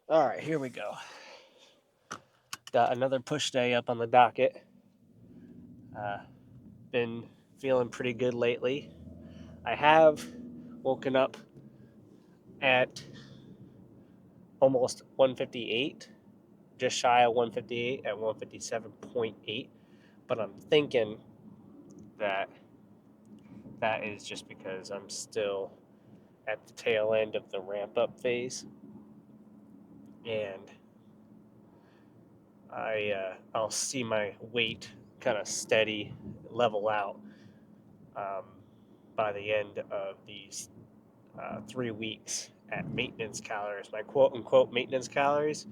All right, here we go. Got another push day up on the docket. Uh, been feeling pretty good lately. I have woken up at almost 158, just shy of 158 at 157.8. But I'm thinking that that is just because I'm still at the tail end of the ramp up phase, and I'll see my weight kind of steady level out um, by the end of these 3 weeks at maintenance calories, my quote unquote maintenance calories,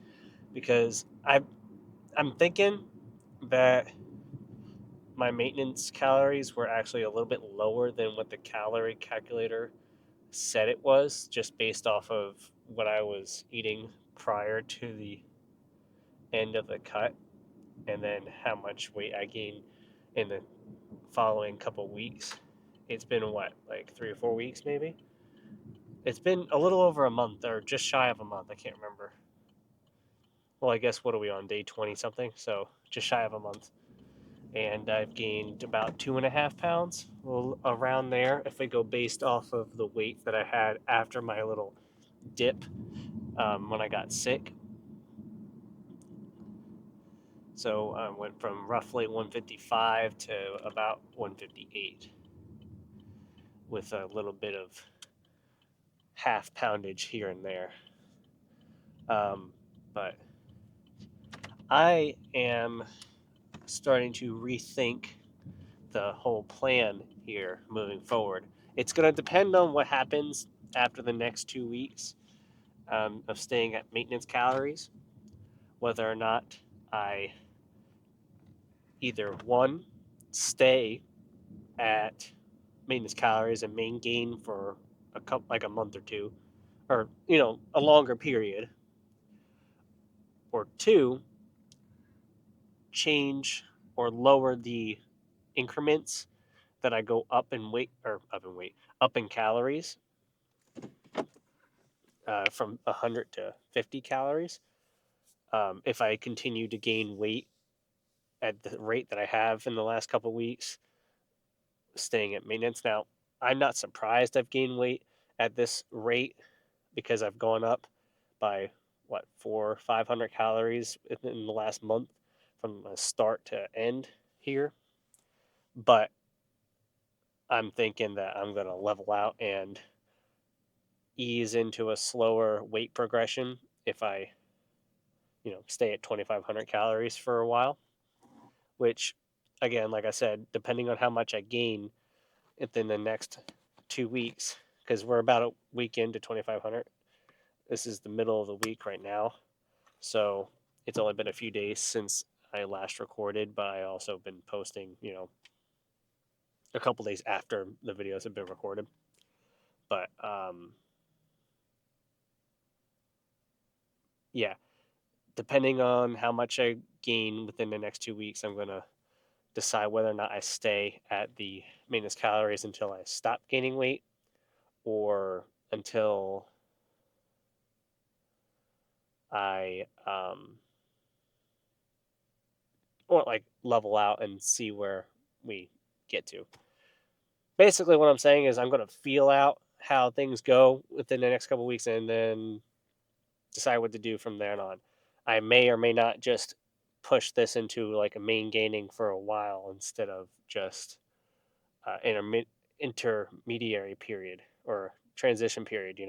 because I'm thinking that my maintenance calories were actually a little bit lower than what the calorie calculator said it was, just based off of what I was eating prior to the end of the cut, and then how much weight I gained in the following couple weeks. It's been what, like 3 or 4 weeks, maybe? It's been a little over a month, or just shy of a month. I can't remember. Well, I guess what are we on, day 20 something? So just shy of a month. And I've gained about 2.5 pounds, well, around there, if we go based off of the weight that I had after my little dip when I got sick. So I went from roughly 155 to about 158 with a little bit of half poundage here and there. But I am starting to rethink the whole plan here moving forward. It's going to depend on what happens after the next 2 weeks of staying at maintenance calories, whether or not I either one, stay at maintenance calories and maintain for like a month or two, or a longer period, or two, change or lower the increments that I go up in weight, or up in calories, from 100 to 50 calories. If I continue to gain weight at the rate that I have in the last couple of weeks, staying at maintenance. Now, I'm not surprised I've gained weight at this rate because I've gone up by what, 400 or 500 calories in the last month from start to end here. But I'm thinking that I'm going to level out and ease into a slower weight progression if I, stay at 2,500 calories for a while, which, again, like I said, depending on how much I gain within the next 2 weeks, because we're about a week into 2,500. This is the middle of the week right now. So it's only been a few days since I last recorded, but I also been posting, a couple days after the videos have been recorded. But yeah, depending on how much I gain within the next 2 weeks, I'm going to decide whether or not I stay at the maintenance calories until I stop gaining weight, or until I or like level out and see where we get to. Basically, what I'm saying is I'm going to feel out how things go within the next couple of weeks, and then decide what to do from there on. I may or may not just push this into like a main gaining for a while instead of just intermediary period or transition period,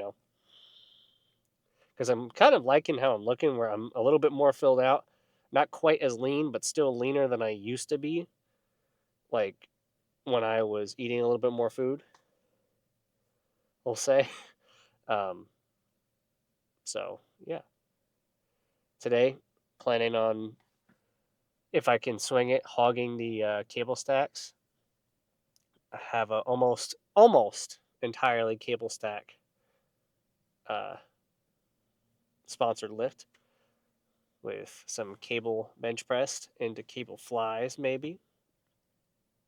because I'm kind of liking how I'm looking, where I'm a little bit more filled out, not quite as lean, but still leaner than I used to be, like when I was eating a little bit more food, we'll say. Um, so yeah, today planning on, if I can swing it, hogging the cable stacks. I have a almost entirely cable stack uh, sponsored lift with some cable bench pressed into cable flies, maybe,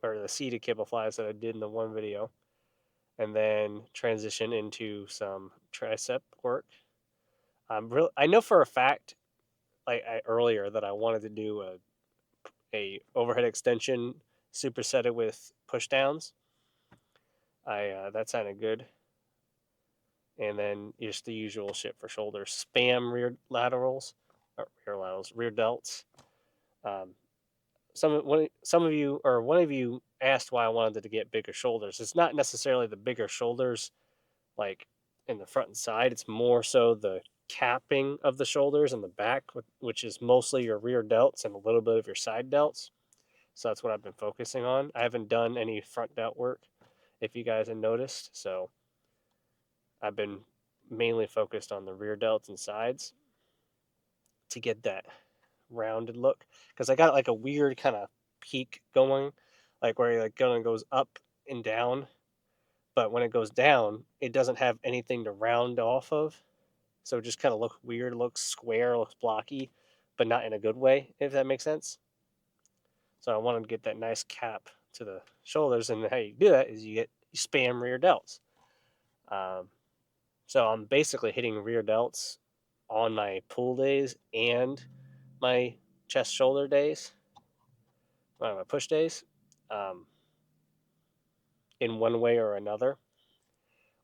or the seated cable flies that I did in the one video, and then transition into some tricep work. I know for a fact, like earlier, that I wanted to do a overhead extension supersetted with push downs. I That sounded good. And then just the usual shit for shoulders: spam rear delts. Um, some of you, or one of you, asked why I wanted to get bigger shoulders. It's not necessarily the bigger shoulders like in the front and side. It's more so the capping of the shoulders and the back, which is mostly your rear delts and a little bit of your side delts. So that's what I've been focusing on. I haven't done any front delt work, if you guys have noticed. So I've been mainly focused on the rear delts and sides to get that rounded look, because I got like a weird kind of peak going, like where it like kind of goes up and down, but when it goes down, it doesn't have anything to round off of, so it just kind of looks weird, looks square, looks blocky, but not in a good way, if that makes sense. So I wanted to get that nice cap to the shoulders, and how you do that is you spam rear delts. Um, so I'm basically hitting rear delts on my pull days and my chest shoulder days, my push days, um, in one way or another,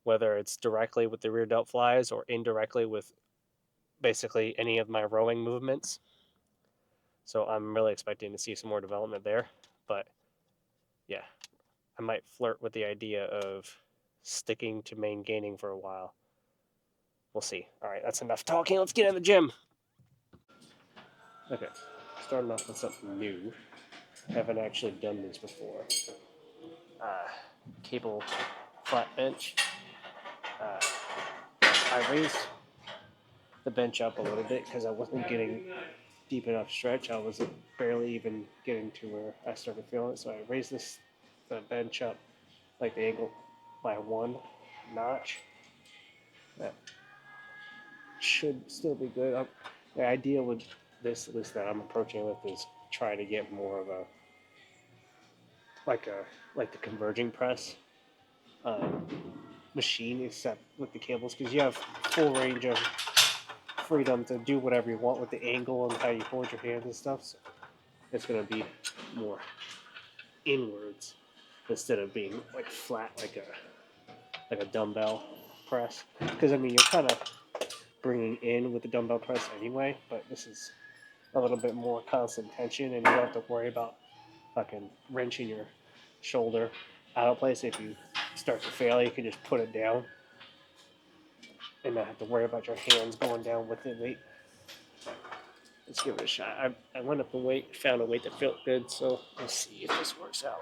whether it's directly with the rear delt flies or indirectly with basically any of my rowing movements. So I'm really expecting to see some more development there. But yeah, I might flirt with the idea of sticking to main gaining for a while. We'll see. All right, that's enough talking. Let's get in the gym. Okay, starting off with something new. I haven't actually done this before. Uh, Cable flat bench. Uh, I raised the bench up a little bit because I wasn't getting deep enough stretch. I was barely even getting to where I started feeling it. So I raised the bench up like the angle by one notch. That should still be good. The idea with this, at least that I'm approaching with, is trying to get more of a like a like the converging press um, machine, except with the cables, because you have full range of freedom to do whatever you want with the angle and how you hold your hands and stuff. So it's gonna be more inwards instead of being like flat like a dumbbell press. Because I mean you're kind of bringing in with the dumbbell press anyway, but this is a little bit more constant tension, and you don't have to worry about fucking wrenching your shoulder out of place. If you start to fail, you can just put it down and not have to worry about your hands going down with the weight. Let's give it a shot. I went up the weight, found a weight that felt good, so let's see if this works out.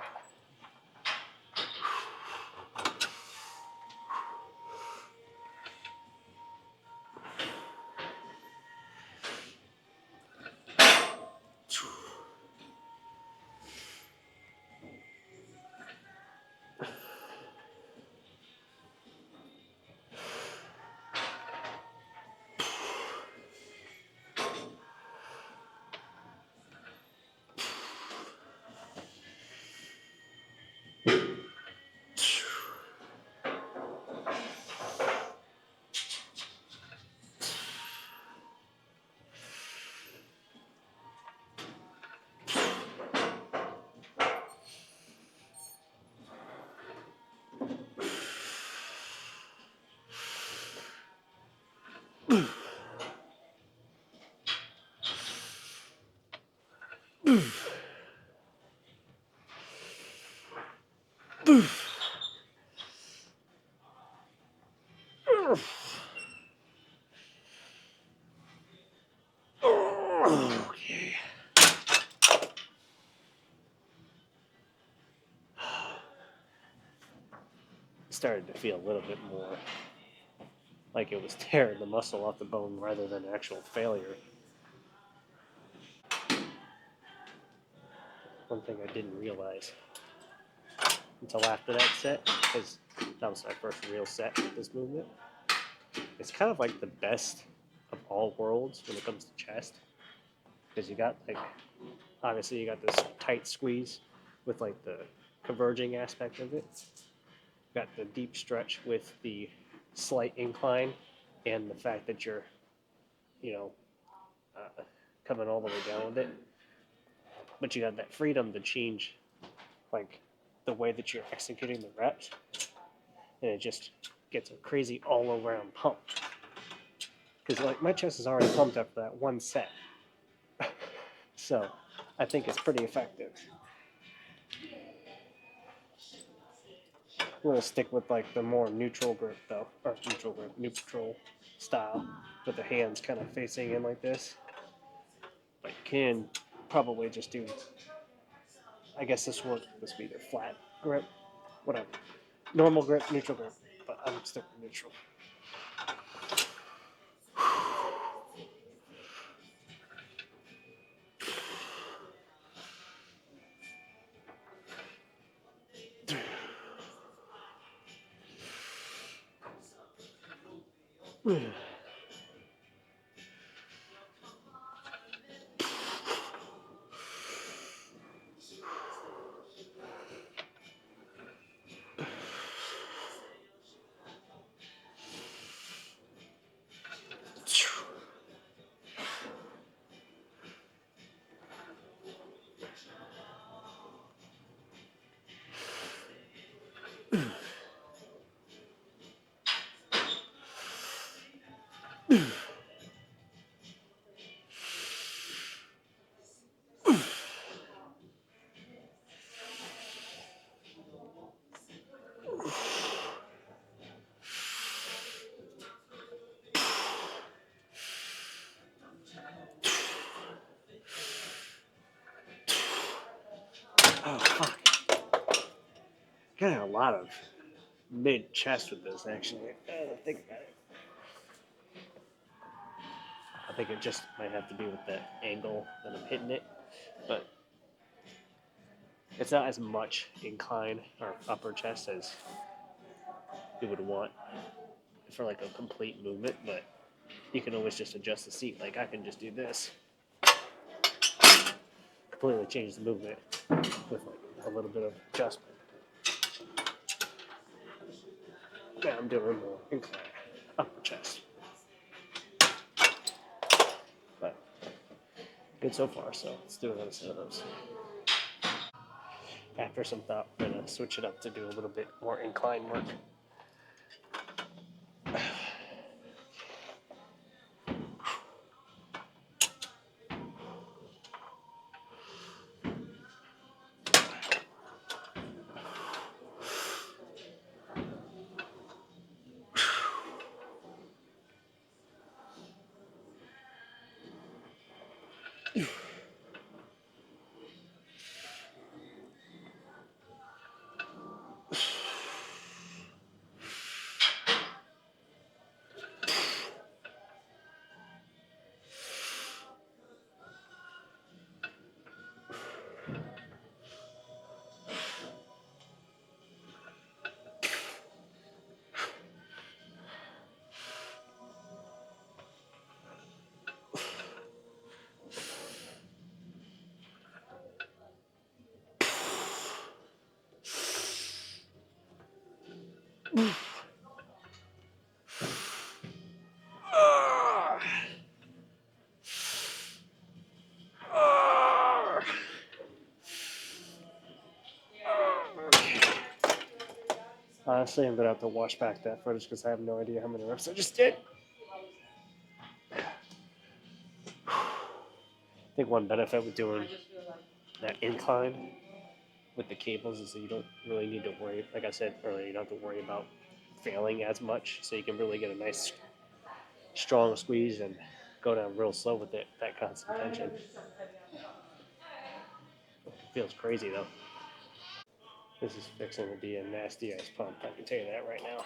Okay. Started to feel a little bit more like it was tearing the muscle off the bone rather than actual failure. One thing I didn't realize until after that set, because that was my first real set with this movement, it's kind of like the best of all worlds when it comes to chest. Because you got like, obviously you got this tight squeeze with like the converging aspect of it. You got the deep stretch with the slight incline, and the fact that you're you know, coming all the way down with it. But you have that freedom to change, like, the way that you're executing the reps, and it just gets a crazy all around pump. Because like my chest is already pumped after that one set, so I think it's pretty effective. I'm gonna stick with like the more neutral grip though, or neutral style, with the hands kind of facing in like this. But you can probably just do, I guess this would be either flat grip, whatever, normal grip, neutral grip. But I'm sticking neutral. Oh fuck! Got a lot of mid chest with this actually. I think about it. I think it just might have to do with the angle that I'm hitting it, but it's not as much incline or upper chest as you would want for like a complete movement. But you can always just adjust the seat. Like I can just do this, completely change the movement with like a little bit of adjustment. Now I'm doing more incline upper chest, but good so far. So let's do another set of those. After some thought, I'm gonna switch it up to do a little bit more incline work. Honestly, I'm gonna have to watch back that footage because I have no idea how many reps I just did. I think one benefit with doing that incline with the cables is that you don't really need to worry. Like I said earlier, you don't have to worry about failing as much, so you can really get a nice strong squeeze and go down real slow with it. That constant tension feels crazy though. This is fixing to be a nasty ice pump. I can tell you that right now.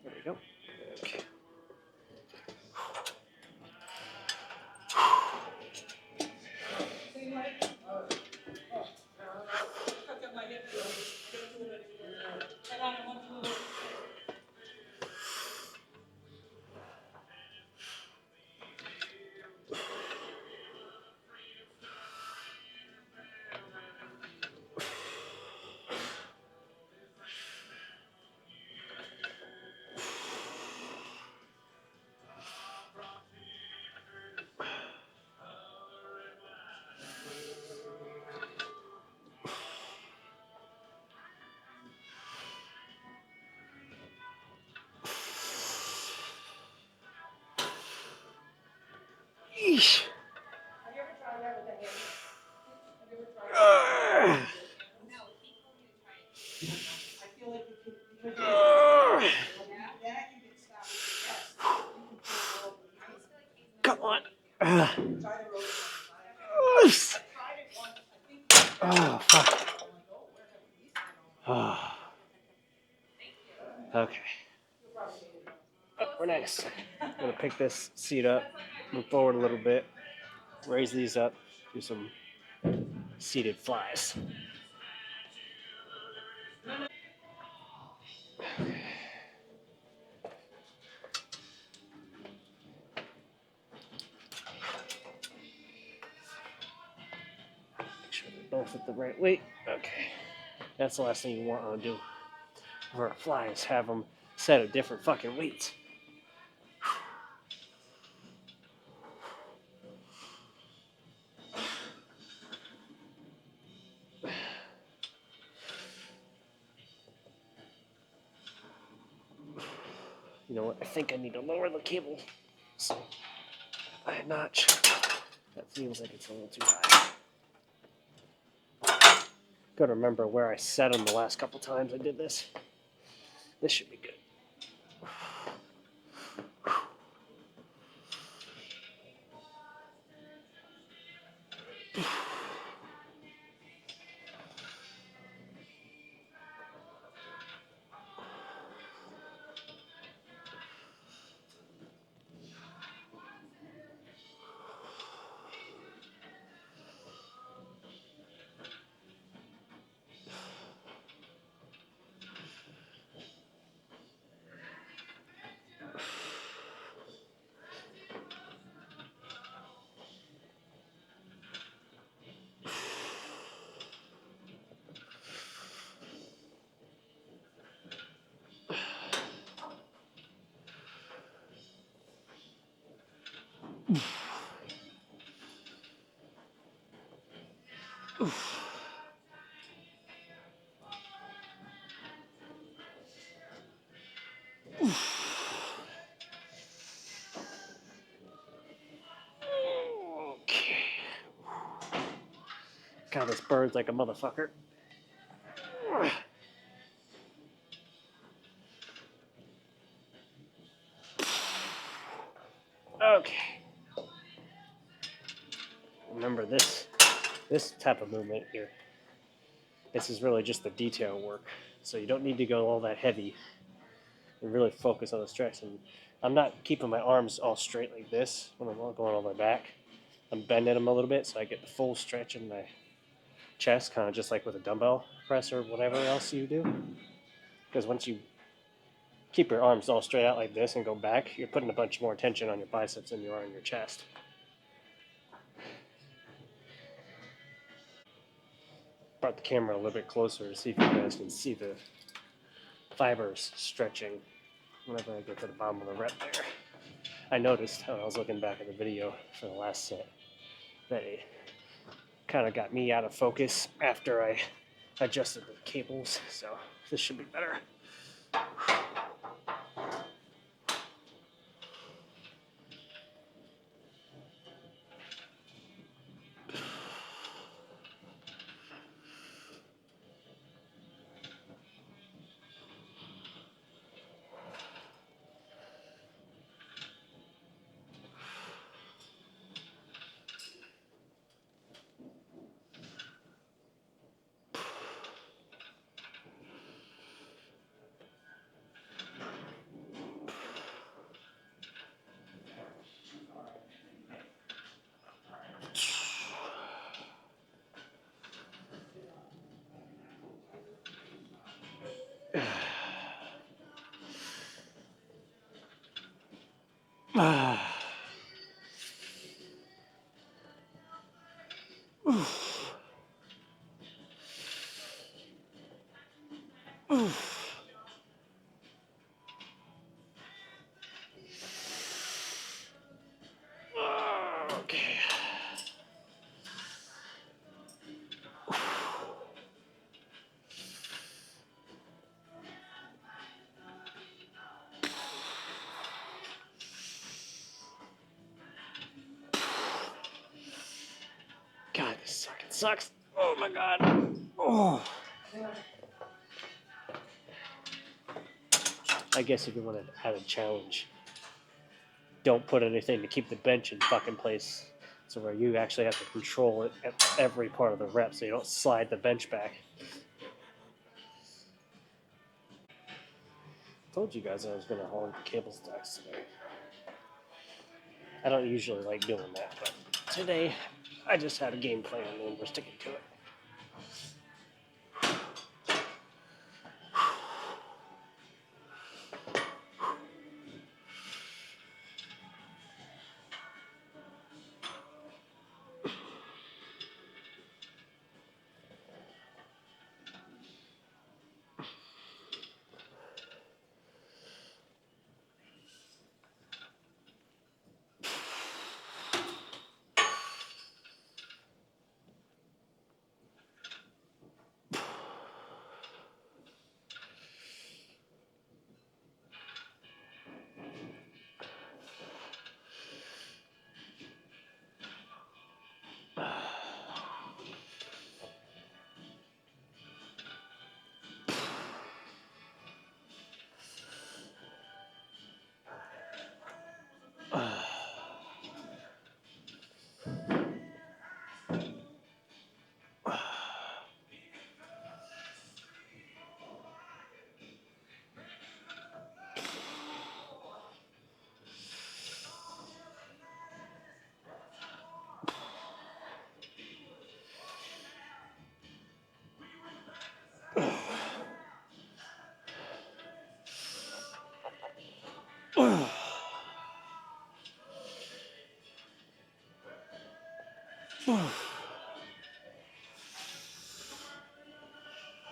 There we go. Okay. Oh, fuck. Oh. Okay. Oh, we're nice. I'm going to pick this seat up, move forward a little bit, raise these up, do some seated flies. Make sure they're both at the right weight. Okay. That's the last thing you want to do for a fly is have them set at different fucking weights. You know what? I think I need to lower the cable by a notch. That feels like it's a little too high. Gotta remember where I set them the last couple times I did this. This should be good. Okay. God, this bird's like a motherfucker. Okay. Remember this type of movement here. This is really just the detail work. So you don't need to go all that heavy and really focus on the stretch. And I'm not keeping my arms all straight like this when I'm going all the way back. I'm bending them a little bit so I get the full stretch in my chest, kind of just like with a dumbbell press or whatever else you do. Because once you keep your arms all straight out like this and go back, you're putting a bunch more tension on your biceps than you are on your chest. Brought the camera a little bit closer to see if you guys can see the fibers stretching whenever I get to the bottom of the rep there. I noticed when I was looking back at the video for the last set that it kind of got me out of focus after I adjusted the cables, so this should be better. Okay. God, this fucking sucks. Oh my god. Oh. I guess if you want to add a challenge, don't put anything to keep the bench in fucking place So where you actually have to control it at every part of the rep, so you don't slide the bench back. I told you guys I was going to haul cable stacks today. I don't usually like doing that, but today I just had a game plan and we're sticking to it.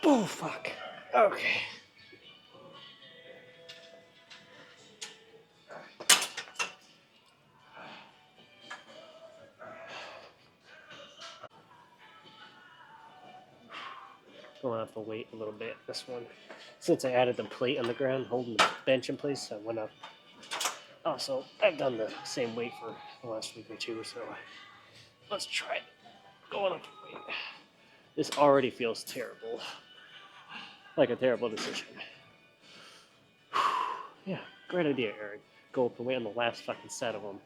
Oh, fuck. Okay. Gonna have to wait a little bit. This one, since I added the plate on the ground holding the bench in place, I went up. Also, I've done the same weight for the last week or two, so let's try it. Going up to weight. This already feels terrible. Like a terrible decision. Yeah, great idea, Eric. Go up and wait on the last fucking set of them.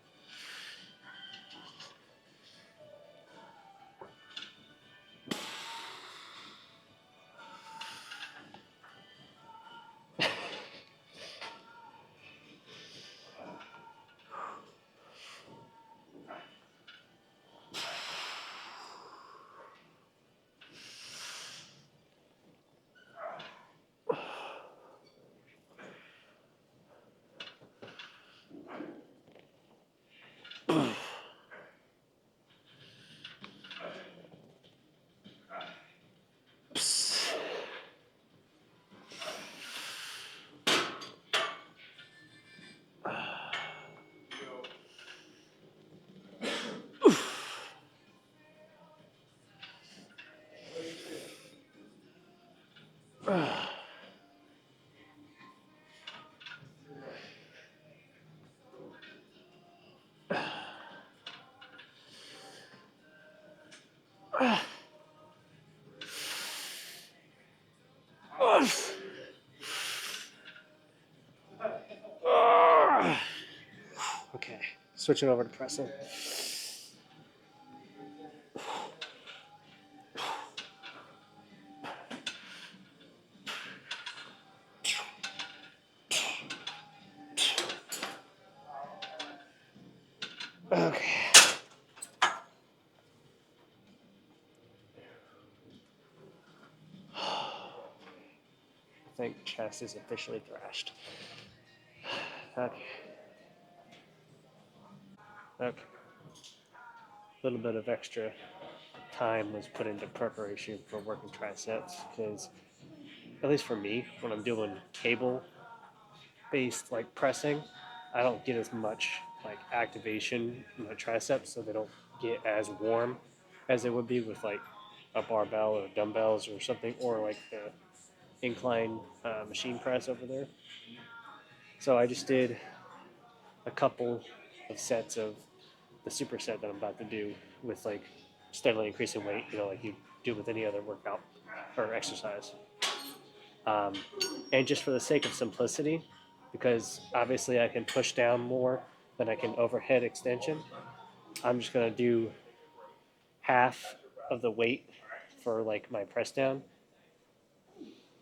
Okay, switching over to pressing. Okay. I think chest is officially thrashed. Okay. Okay. A little bit of extra time was put into preparation for working triceps because, at least for me, when I'm doing cable based like pressing, I don't get as much like activation in my triceps, so they don't get as warm as they would be with like a barbell or dumbbells or something, or like the incline machine press over there. So I just did a couple of sets of the superset that I'm about to do with like steadily increasing weight, like you do with any other workout or exercise. Um, and just for the sake of simplicity, because obviously I can push down more than I can overhead extension. I'm just gonna do half of the weight for like my press down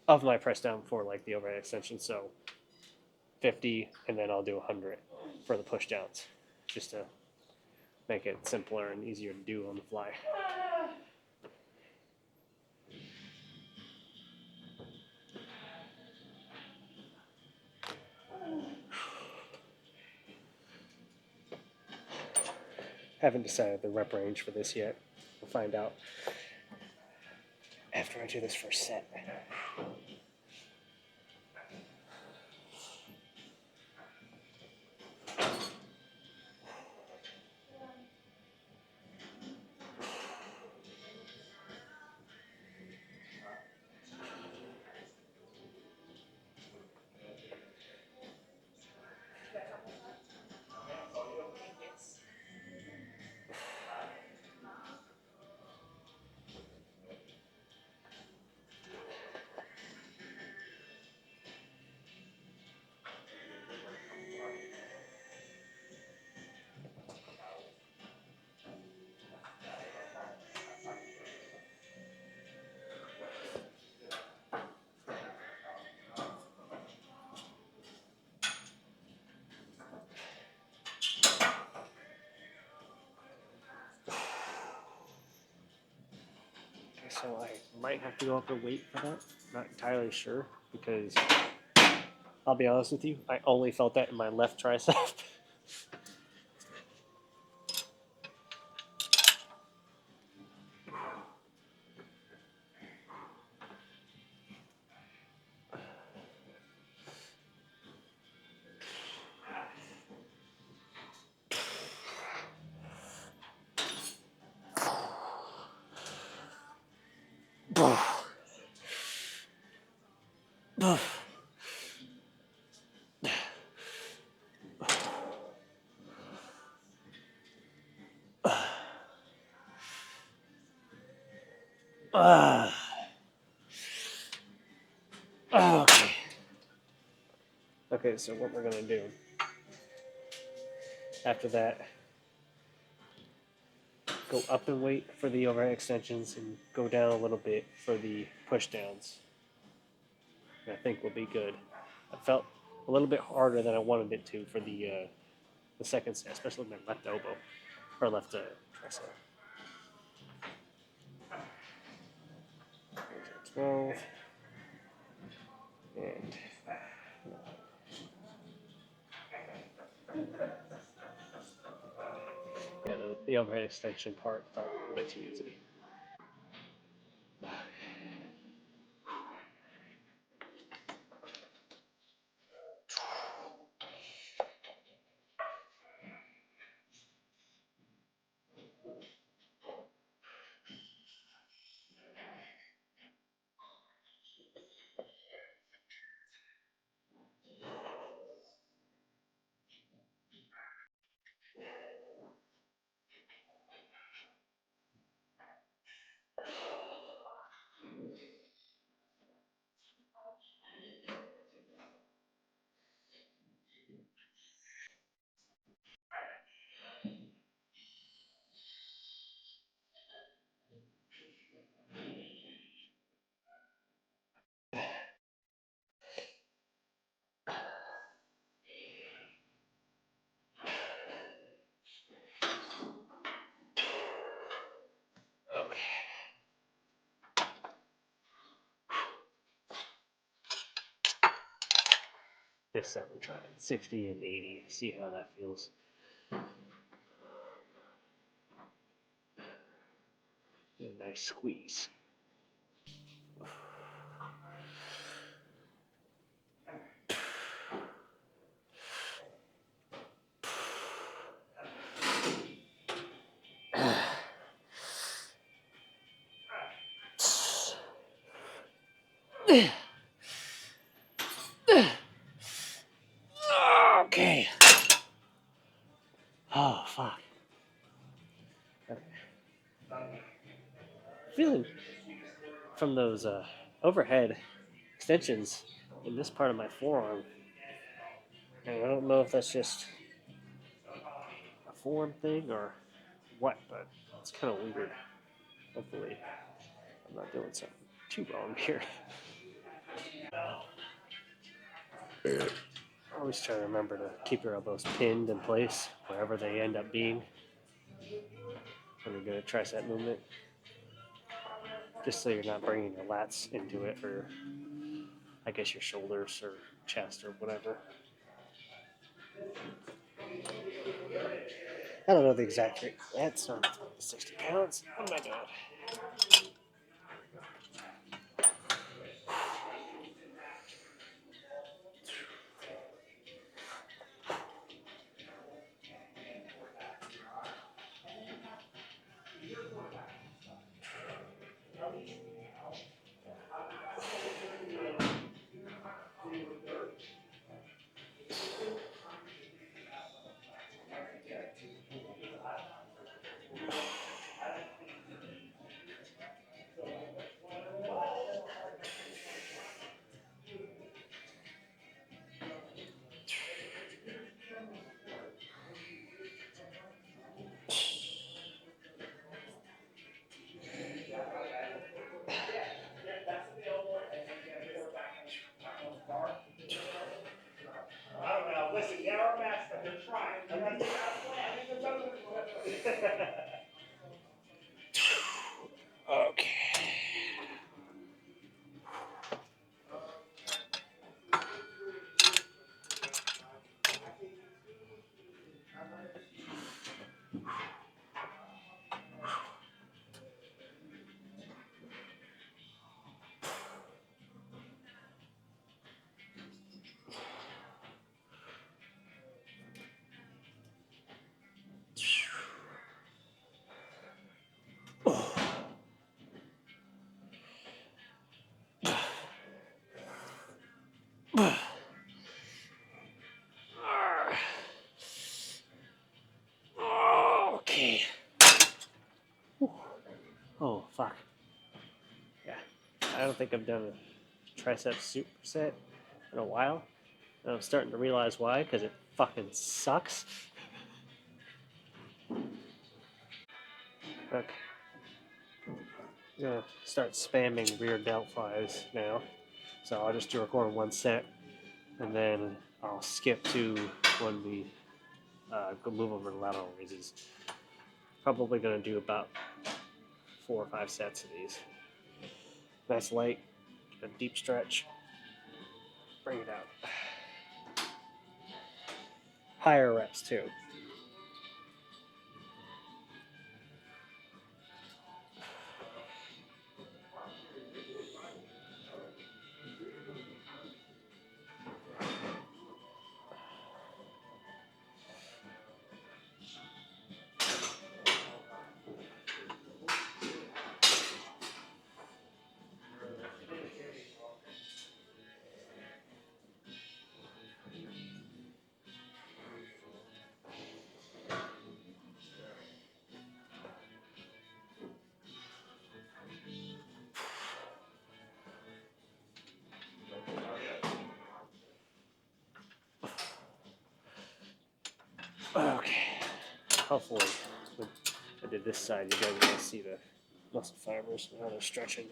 of my press down for like the overhead extension. So 50, and then I'll do 100 for the push downs, just to make it simpler and easier to do on the fly. Haven't decided the rep range for this yet. We'll find out after I do this first set. Okay, so I might have to go up in weight for that. Not entirely sure because I'll be honest with you, I only felt that in my left tricep. Okay. Okay, so what we're gonna do after that, go up in weight for the overhead extensions and go down a little bit for the push downs. I think will be good. I felt a little bit harder than I wanted it to for the second set, especially my left elbow or left tricep. 12 and yeah, the overhead extension part felt a bit too easy. Okay. This set we tried 60 and 80. See how that feels. A nice squeeze. Okay. Oh fuck. Okay. Feeling from those overhead extensions in this part of my forearm. And I don't know if that's just a forearm thing or wet, but it's kind of weird. Hopefully, I'm not doing something too wrong here. Always try to remember to keep your elbows pinned in place wherever they end up being when you're doing a tricep movement, just so you're not bringing your lats into it, or I guess your shoulders or chest or whatever. I don't know the exact rate. That's 60 pounds. What am I doing? I don't know. Listen, narrow match, but they're trying. I'm not taking out a plan. Okay. Okay. Oh, fuck. Yeah. I don't think I've done a tricep superset in a while. And I'm starting to realize why, because it fucking sucks. Okay. I'm gonna start spamming rear delt flies now. So I'll just do record one set, and then I'll skip to when we go move over to lateral raises. Probably gonna do about 4 or 5 sets of these. Nice light, a deep stretch. Bring it out. Higher reps too. Okay. Hopefully, when I did this side, you guys are gonna see the muscle fibers and how they're stretching.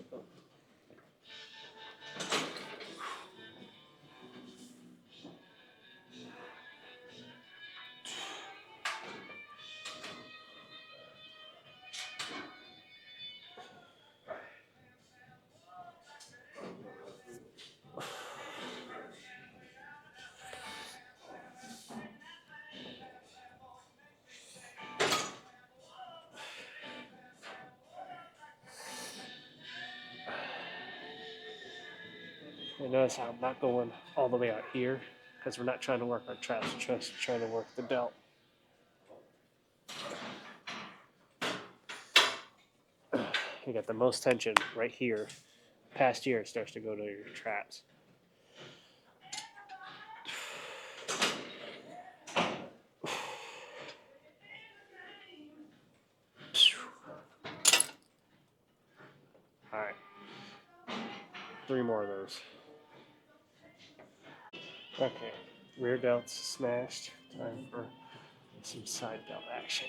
And notice how I'm not going all the way out here because we're not trying to work our traps, we're just trying to work the delt. You got the most tension right here. Past here, it starts to go to your traps. All right, 3 more of those. Okay, rear delts smashed. Time for some side delt action.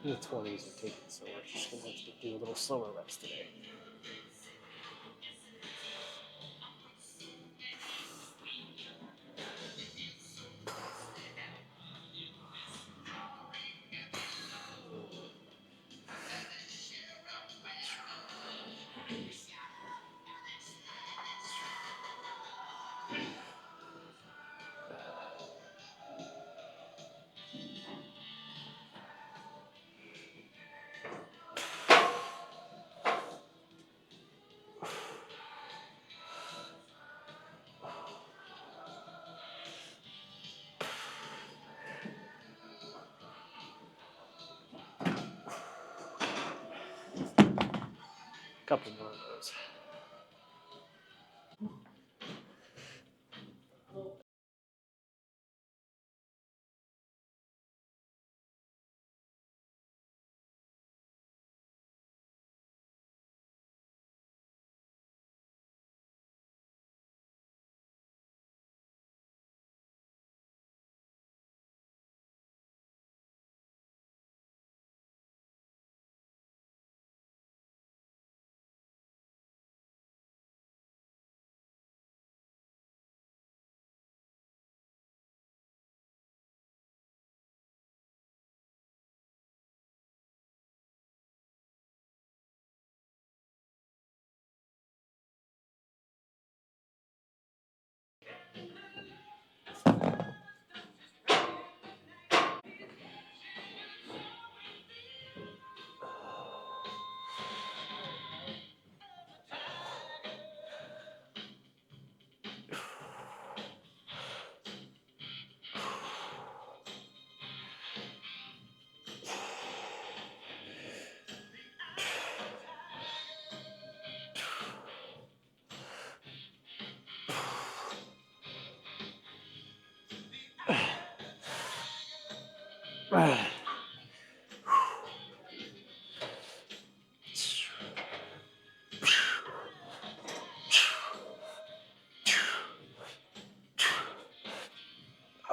The 20s are taken, so we're just going to have to do a little slower reps today. Couple more of those.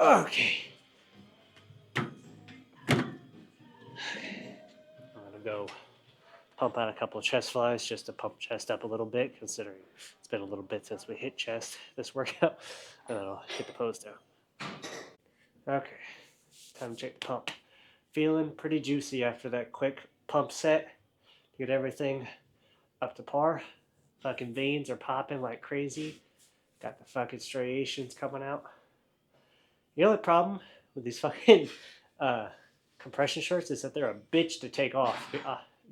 Okay. I'm going to go pump out a couple of chest flies just to pump chest up a little bit, considering it's been a little bit since we hit chest this workout. And then I'll hit the pose down. Okay. Time to check the pump. Feeling pretty juicy after that quick pump set. Get everything up to par. Fucking veins are popping like crazy. Got the fucking striations coming out. The only problem with these fucking compression shorts is that they're a bitch to take off.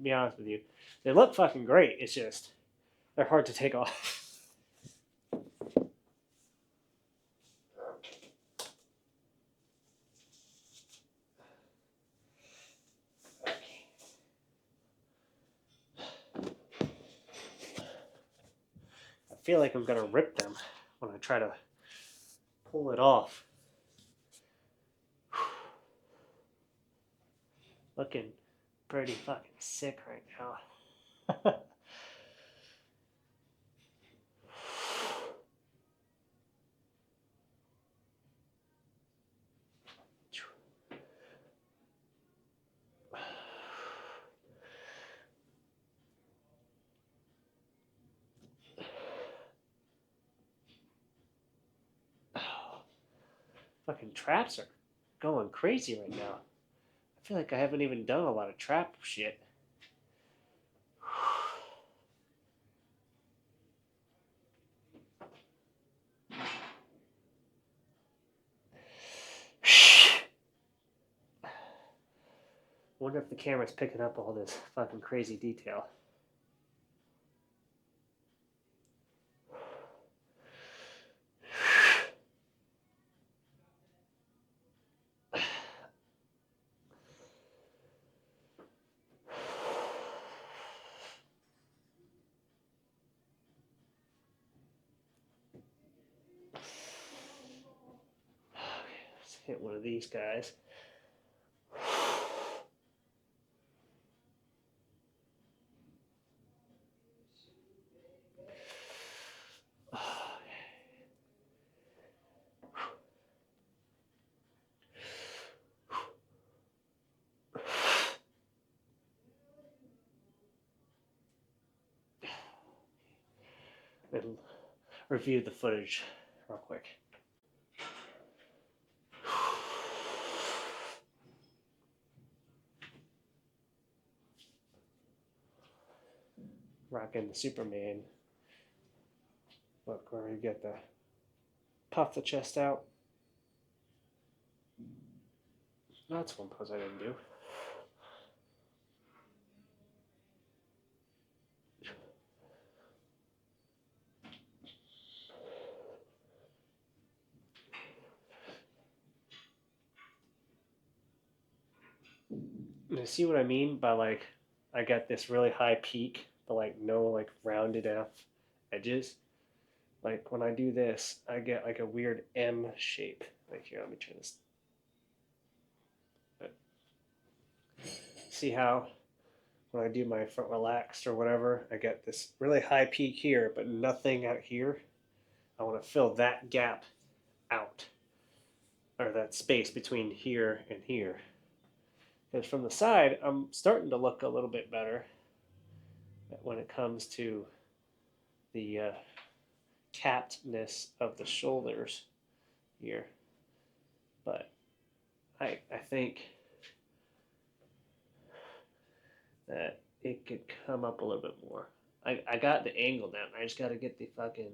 Be honest with you, they look fucking great. It's just they're hard to take off. I feel like I'm gonna rip them when I try to pull it off. Looking pretty fucking sick right now. Fucking traps are going crazy right now. I feel like I haven't even done a lot of trap shit. Wonder if the camera's picking up all this fucking crazy detail. Let's hit one of these guys. and review the footage real quick. Rocking the Superman. Look where you get the puff the chest out. That's one pose I didn't do. You see what I mean by like I got this really high peak, but like no like rounded off edges. Like when I do this, I get like a weird M shape. Like here, let me turn this. See how when I do my front relaxed or whatever, I get this really high peak here, but nothing out here. I want to fill that gap out, or that space between here and here. Because from the side, I'm starting to look a little bit better when it comes to the cappedness of the shoulders here. But I think that it could come up a little bit more. I got the angle down. I just got to get the fucking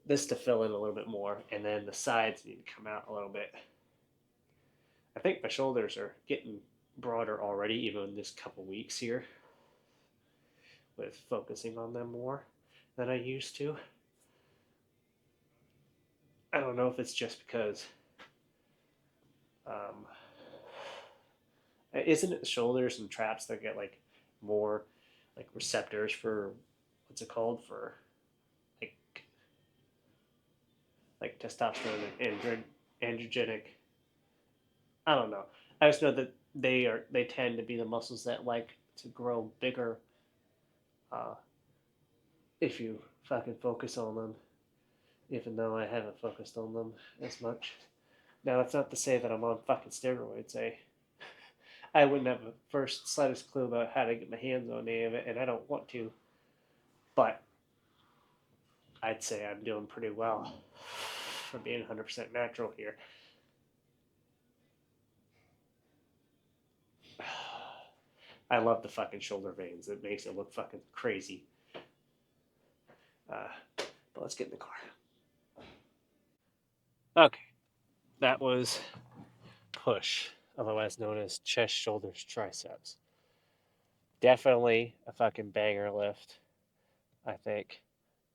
this to fill in a little bit more, and then the sides need to come out a little bit. I think my shoulders are getting broader already, even in this couple weeks here, with focusing on them more than I used to. I don't know if it's just because, um, isn't it the shoulders and traps that get like more like receptors for what's it called for like like testosterone and androgenic. I don't know. I just know that they tend to be the muscles that like to grow bigger uh, if you fucking focus on them. Even though I haven't focused on them as much. Now that's not to say that I'm on fucking steroids. I wouldn't have the first slightest clue about how to get my hands on any of it, and I don't want to. But I'd say I'm doing pretty well for being 100% natural here. I love the fucking shoulder veins. It makes it look fucking crazy. But let's get in the car. Okay, that was push, otherwise known as chest, shoulders, triceps. Definitely a fucking banger lift. I think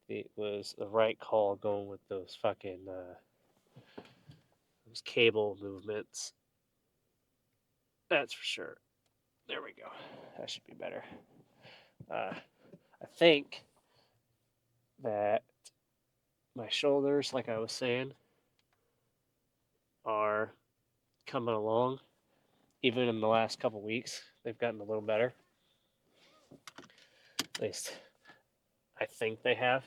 it was the right call going with those fucking those cable movements. That's for sure. There we go. That should be better. I think that my shoulders, like I was saying, are coming along. Even in the last couple weeks, they've gotten a little better. At least I think they have.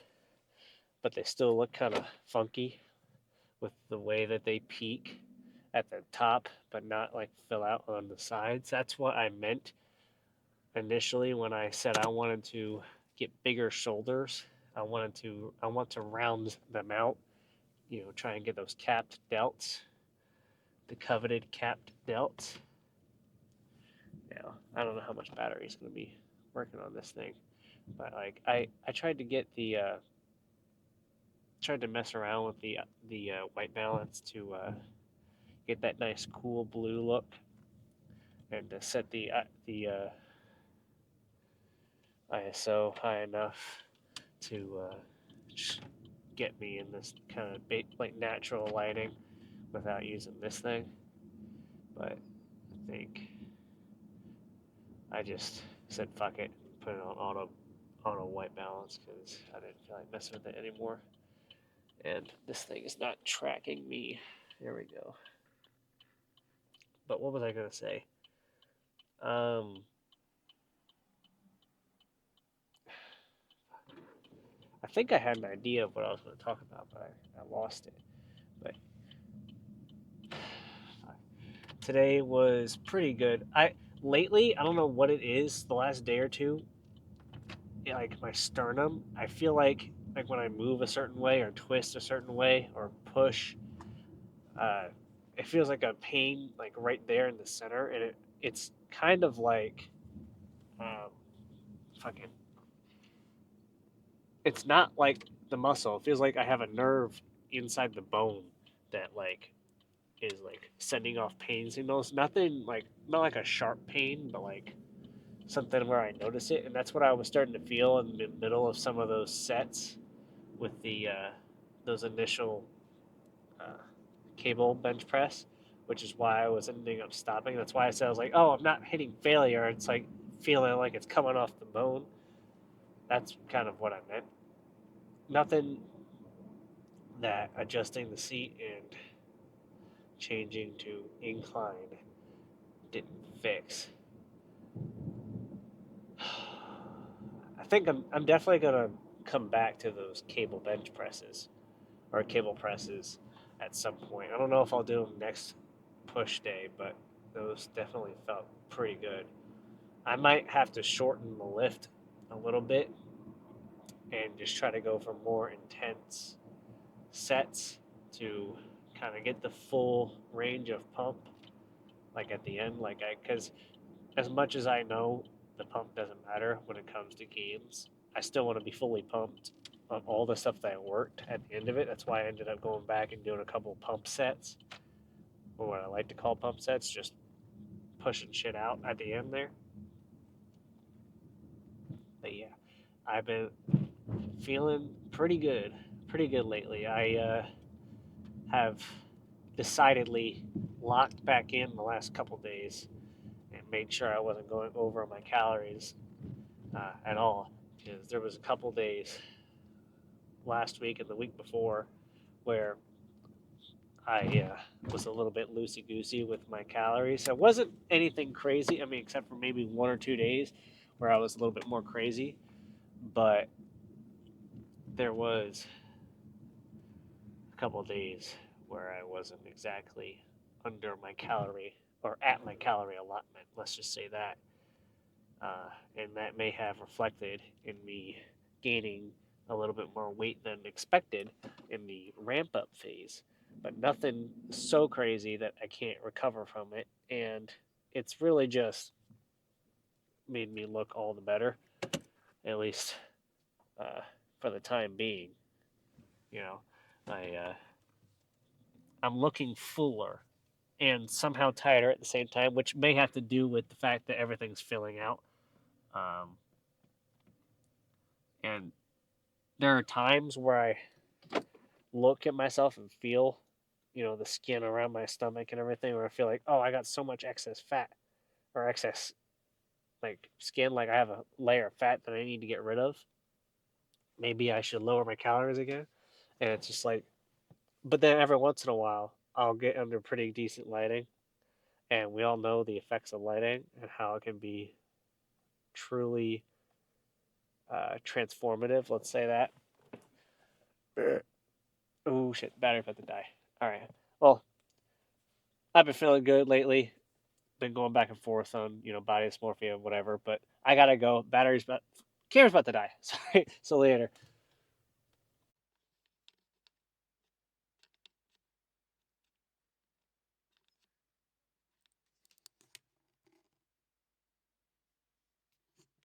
But they still look kind of funky with the way that they peak at the top, but not like fill out on the sides. That's what I meant initially when I said I wanted to get bigger shoulders. I want to round them out, try and get those capped delts, the coveted capped delts. Now, I don't know how much battery is going to be working on this thing, but like I tried to get the tried to mess around with the white balance to get that nice cool blue look, and to set the ISO high enough to get me in this kind of like natural lighting without using this thing. But I think I just said fuck it, put it on auto white balance because I didn't feel like messing with it anymore. And this thing is not tracking me. There we go. But what was I gonna say? Um, I think I had an idea of what I was going to talk about, but I lost it. But today was pretty good. I don't know what it is. The last day or two, like my sternum. I feel like when I move a certain way or twist a certain way or push, uh, it feels like a pain like right there in the center, and it's kind of like um, fucking. It's not like the muscle. It feels like I have a nerve inside the bone that like is like sending off pain signals. Nothing like not like a sharp pain, but like something where I notice it, and that's what I was starting to feel in the middle of some of those sets with the those initial uh, cable bench press, which is why I was ending up stopping. That's why I said I was like, oh, I'm not hitting failure. It's like feeling like it's coming off the bone. That's kind of what I meant. Nothing that adjusting the seat and changing to incline didn't fix. I think I'm definitely gonna come back to those cable bench presses or cable presses at some point. I don't know if I'll do them next push day, but those definitely felt pretty good. I might have to shorten the lift a little bit and just try to go for more intense sets to kind of get the full range of pump like at the end like I because as much as I know the pump doesn't matter when it comes to games, I still want to be fully pumped on all the stuff that I worked at the end of it. That's why I ended up going back and doing a couple pump sets, or what I like to call pump sets, just pushing shit out at the end there. But yeah, I've been feeling pretty good lately. I have decidedly locked back in the last couple days and made sure I wasn't going over my calories at all. Because there was a couple days last week and the week before where I was a little bit loosey goosey with my calories. It wasn't anything crazy. I mean, except for maybe 1 or 2 days where I was a little bit more crazy. But there was a couple of days where I wasn't exactly under my calorie or at my calorie allotment. Let's just say that. And that may have reflected in me gaining a little bit more weight than expected in the ramp up phase, but nothing so crazy that I can't recover from it. And it's really just made me look all the better, at least uh, for the time being. You know, I'm looking fuller and somehow tighter at the same time, which may have to do with the fact that everything's filling out. Um, and there are times where I look at myself and feel, the skin around my stomach and everything, where I feel like, oh, I got so much excess fat or excess like skin, like I have a layer of fat that I need to get rid of. Maybe I should lower my calories again. And it's just like, but then every once in a while, I'll get under pretty decent lighting. And we all know the effects of lighting and how it can be truly transformative. Let's say that. Oh shit, battery's about to die. All right. Well, I've been feeling good lately. Been going back and forth on body dysmorphia, whatever. But I gotta go. Battery's about camera's about to die. Sorry. So later.